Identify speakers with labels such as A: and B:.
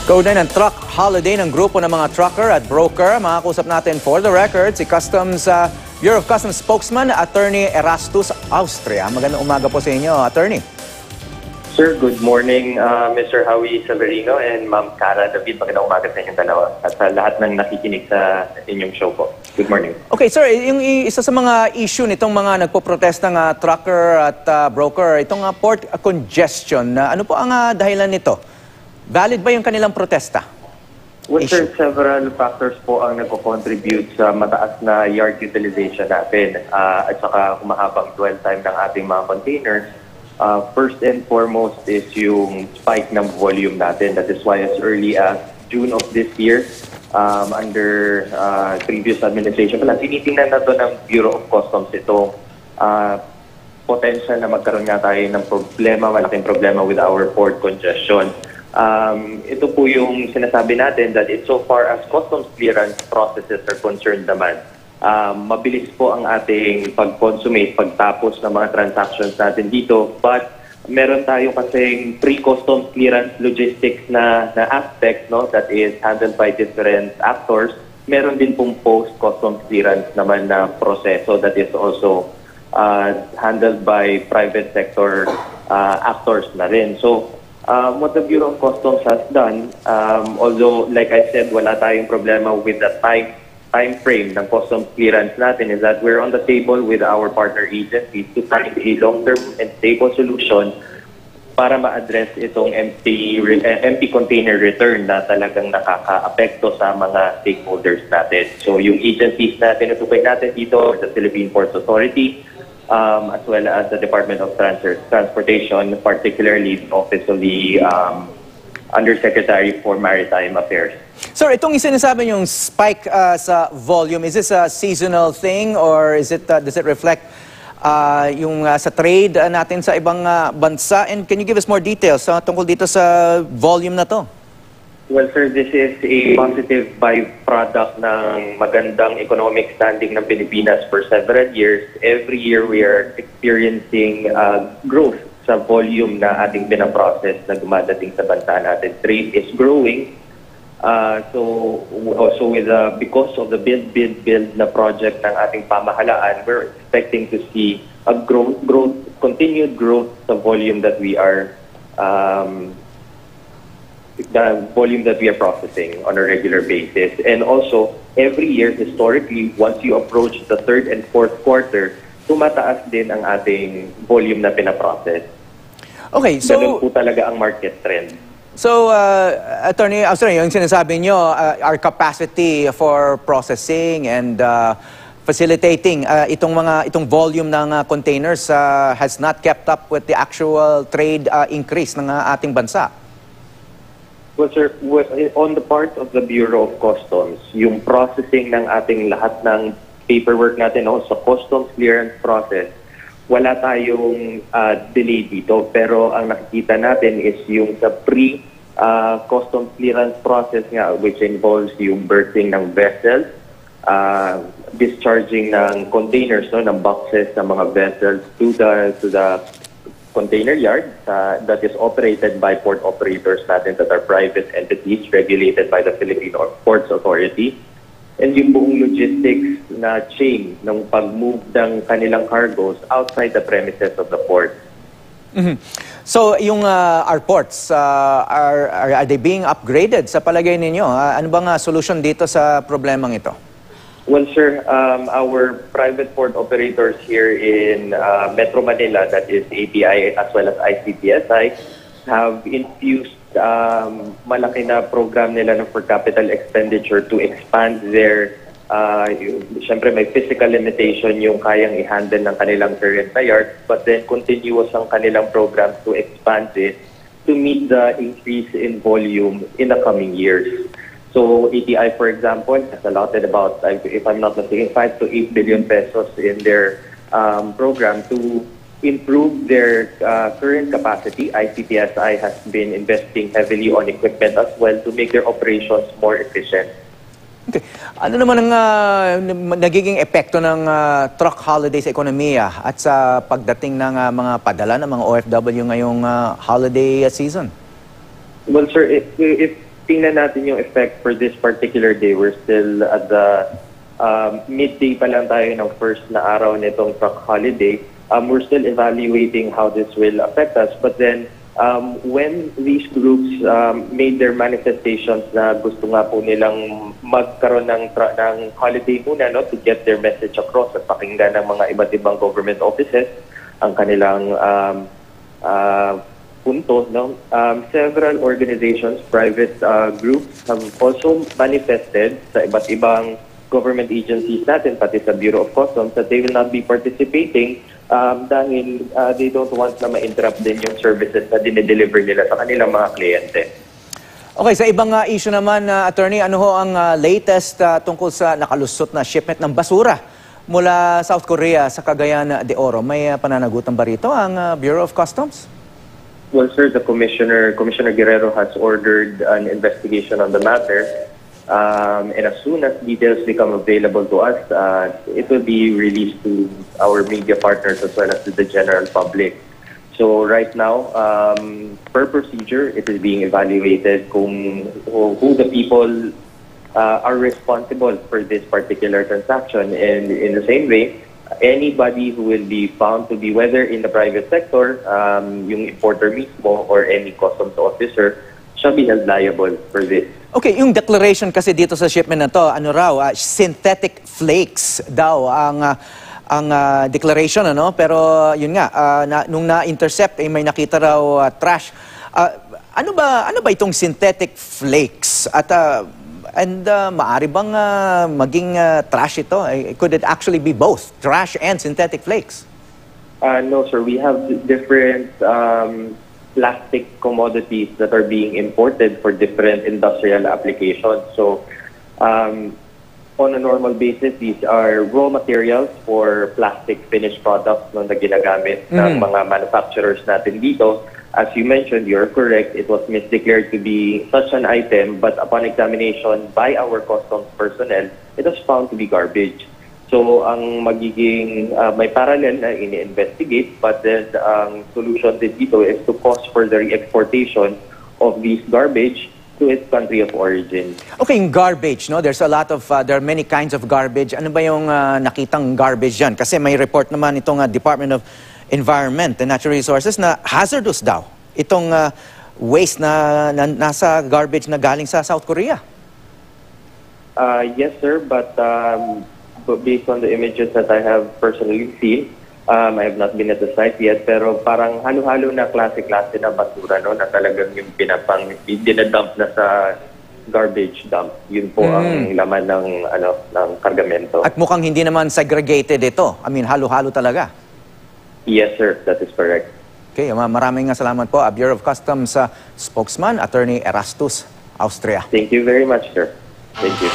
A: Kaugnay ng truck holiday ng grupo ng mga trucker at broker, makakusap natin for the record si Bureau of Customs spokesman, Atty. Erastus Austria. Magandang umaga po sa inyo, Attorney.
B: Sir, good morning, Mr. Howie Severino and Ma'am Cara David. Magandang umaga sa inyong dalawa at sa lahat ng nakikinig sa inyong show po. Good morning.
A: Okay, sir, yung isa sa mga issue nitong mga nagpo-protest ng trucker at broker, itong port congestion, ano po ang dahilan nito? Valid ba yung kanilang protesta?
B: Well, sir, several factors po ang nagko-contribute sa mataas na yard utilization natin at saka humahabang dwell time ng ating mga containers. First and foremost is yung spike ng volume natin. That is why as early as June of this year, under previous administration, tinitingnan na to ng Bureau of Customs itong potential na magkaroon nga tayo ng problema, malaking problema with our port congestion. Ito po yung sinasabi natin that so far as customs clearance processes are concerned naman, mabilis po ang ating pag-consummate, pagtapos ng mga transactions natin dito. But meron tayo kasing pre-customs clearance logistics na aspect, no, that is handled by different actors. Meron din pong post-customs clearance naman na proseso that is also handled by private sector actors na rin. So, what the Bureau of Customs has done, although like I said, wala tayong problema with the time frame ng customs clearance natin, is that we're on the table with our partner agencies to find a long-term and stable solution para ma-address itong empty container return na talagang nakaka-apekto sa mga stakeholders natin. So yung agencies na tinutukoy natin dito, the Philippine Ports Authority, as well as the Department of Transportation, particularly the Office of the Undersecretary for Maritime Affairs.
A: Sir, itong sinasabi yung spike sa volume, is this a seasonal thing or is it does it reflect yung sa trade natin sa ibang bansa? And can you give us more details tungkol dito sa volume na to?
B: Well, sir, this is a positive byproduct ng magandang economic standing ng Pilipinas for several years. Every year, we are experiencing growth sa volume na ating pinaprocess na dumadating sa bansa natin. Trade is growing. So also because of the build na project ng ating pamahalaan, we're expecting to see a continued growth sa volume that we are processing on a regular basis. And also, every year, historically, once you approach the third and fourth quarter, tumataas din ang ating volume na pinaprocess.
A: Okay, so
B: ganun po talaga ang market trend.
A: So, Attorney Austria, yung sinasabi nyo, our capacity for processing and facilitating itong volume ng containers has not kept up with the actual trade increase ng ating bansa.
B: Well, sir, on the part of the Bureau of Customs, yung processing ng ating lahat ng paperwork natin sa customs clearance process, wala tayong delay dito. Pero ang nakikita natin is yung sa pre-customs clearance process nga, which involves yung berthing ng vessels, discharging ng containers, ng boxes ng mga vessels to the container yard that is operated by port operators natin that are private entities regulated by the Philippine Ports Authority. And yung buong logistics na chain ng pag-move ng kanilang cargoes outside the premises of the port.
A: Mm-hmm. So yung our ports, are they being upgraded sa palagay ninyo? Ano bang solution dito sa problemang ito?
B: Well, sir, our private port operators here in Metro Manila, that is API as well as ICPSI, have infused malaki na program nila for capital expenditure to expand their, siyempre may physical limitation yung kayang i-handle ng kanilang current na yard, but then continuous ang kanilang program to expand it to meet the increase in volume in the coming years. So ATI, for example, has allotted about, if I'm not mistaken, 5 to 8 billion pesos in their program to improve their current capacity. ICPSI has been investing heavily on equipment as well to make their operations more efficient.
A: Okay. Ano naman ang nagiging epekto ng truck holiday sa ekonomiya at sa pagdating ng mga padala ng mga OFW ngayong holiday season?
B: Well, sir, if tingnan natin yung effect for this particular day. We're still at the midday pa lang tayo ng first na araw nitong truck holiday. We're still evaluating how this will affect us. But then, when these groups made their manifestations na gusto nga po nilang magkaroon ng holiday muna, no, to get their message across at pakinggan ng mga iba't ibang government offices ang kanilang punto, no? Several organizations, private groups have also manifested sa iba't ibang government agencies natin, pati sa Bureau of Customs, that they will not be participating dahil they don't want na ma-interrupt din yung services na dinideliver nila sa kanilang mga kliyente.
A: Okay, sa ibang issue naman, Attorney, ano ho ang latest tungkol sa nakalusot na shipment ng basura mula South Korea sa Cagayan de Oro? May pananagutan ba rito ang Bureau of Customs?
B: Well, sir, the Commissioner Guerrero has ordered an investigation on the matter. And as soon as details become available to us, it will be released to our media partners as well as to the general public. So right now, per procedure, it is being evaluated who the people are responsible for this particular transaction. And in the same way, anybody who will be found to be, whether in the private sector, yung importer mismo, or any customs officer, shall be held liable for this.
A: Okay, yung declaration kasi dito sa shipment na to, ano raw, synthetic flakes daw ang declaration, ano? Pero yun nga, nung na-intercept, may nakita raw trash. Ano ba itong synthetic flakes? At maari bang maging trash ito? Could it actually be both, trash and synthetic flakes?
B: No, sir. We have different plastic commodities that are being imported for different industrial applications. So, on a normal basis, these are raw materials for plastic finished products na ginagamit ng mga manufacturers natin dito. As you mentioned, you're correct. It was misdeclared to be such an item, but upon examination by our customs personnel, it was found to be garbage. So, ang magiging may parallel na ini-investigate, but then ang solution din dito is to cause for the re-exportation of these garbage to its country of origin.
A: Okay, yung garbage, no? There are many kinds of garbage. Ano ba yung nakitang garbage dyan? Kasi may report naman itong Department of Environment and Natural Resources na hazardous daw itong waste na nasa garbage na galing sa South Korea.
B: Yes, sir, but based on the images that I have personally seen, I have not been at the site yet, pero parang halo-halo na klase-klase na basura, no, na talagang yung dinadump na sa garbage dump. Yun po ang laman ng kargamento.
A: At mukhang hindi naman segregated ito. I mean, halo-halo talaga.
B: Yes, sir. That is correct.
A: Okay, maraming salamat po, Bureau of Customs spokesman, Attorney Erastus Austria.
B: Thank you very much, sir. Thank you.